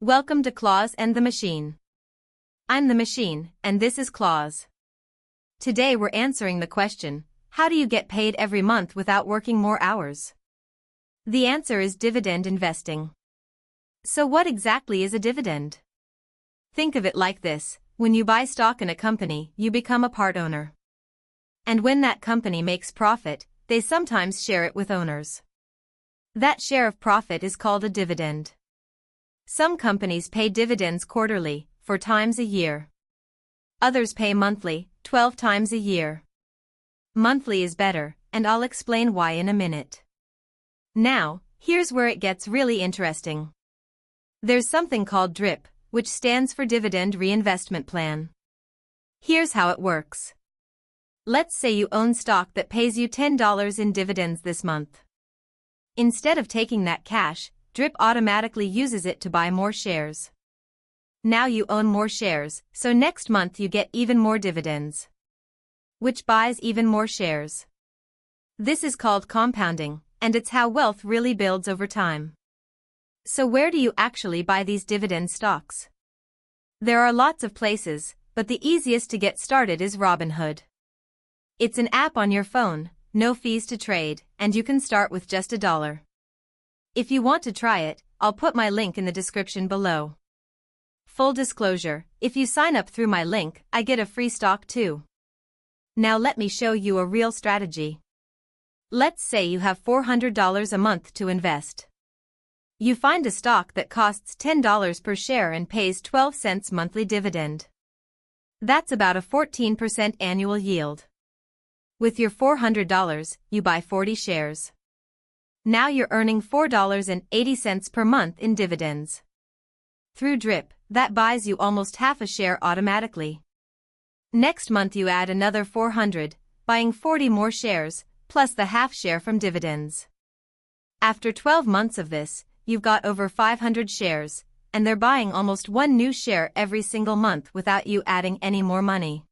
Welcome to Kloz and the Machine. I'm the machine, and this is Kloz. Today we're answering the question, how do you get paid every month without working more hours? The answer is dividend investing. So what exactly is a dividend? Think of it like this, when you buy stock in a company, you become a part owner. And when that company makes profit, they sometimes share it with owners. That share of profit is called a dividend. Some companies pay dividends quarterly, 4 times a year. Others pay monthly, 12 times a year. Monthly is better, and I'll explain why in a minute. Now, here's where it gets really interesting. There's something called DRIP, which stands for Dividend Reinvestment Plan. Here's how it works. Let's say you own stock that pays you $10 in dividends this month. Instead of taking that cash, DRIP automatically uses it to buy more shares. Now you own more shares, so next month you get even more dividends, which buys even more shares. This is called compounding, and it's how wealth really builds over time. So where do you actually buy these dividend stocks? There are lots of places, but the easiest to get started is Robinhood. It's an app on your phone, no fees to trade, and you can start with just $1. If you want to try it, I'll put my link in the description below. Full disclosure, if you sign up through my link, I get a free stock too. Now let me show you a real strategy. Let's say you have $400 a month to invest. You find a stock that costs $10 per share and pays 12 cents monthly dividend. That's about a 14% annual yield. With your $400, you buy 40 shares. Now you're earning $4.80 per month in dividends. Through DRIP, that buys you almost half a share automatically. Next month you add another $400, buying 40 more shares, plus the half share from dividends. After 12 months of this, you've got over 500 shares, and they're buying almost one new share every single month without you adding any more money.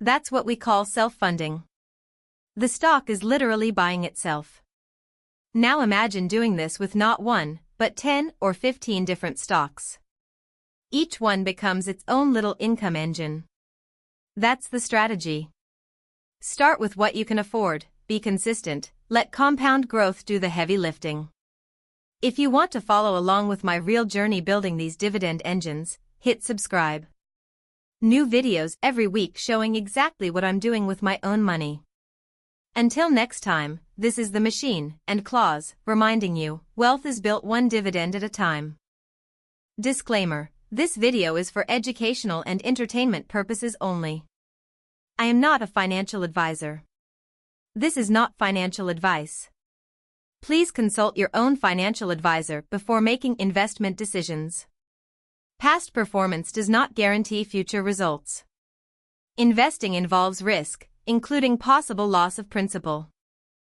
That's what we call self-funding. The stock is literally buying itself. Now imagine doing this with not 1, but 10 or 15 different stocks. Each one becomes its own little income engine. That's the strategy. Start with what you can afford, be consistent, let compound growth do the heavy lifting. If you want to follow along with my real journey building these dividend engines, hit subscribe. New videos every week showing exactly what I'm doing with my own money. Until next time, this is the machine and Kloz, reminding you, wealth is built one dividend at a time. Disclaimer, this video is for educational and entertainment purposes only. I am not a financial advisor. This is not financial advice. Please consult your own financial advisor before making investment decisions. Past performance does not guarantee future results. Investing involves risk, including possible loss of principal.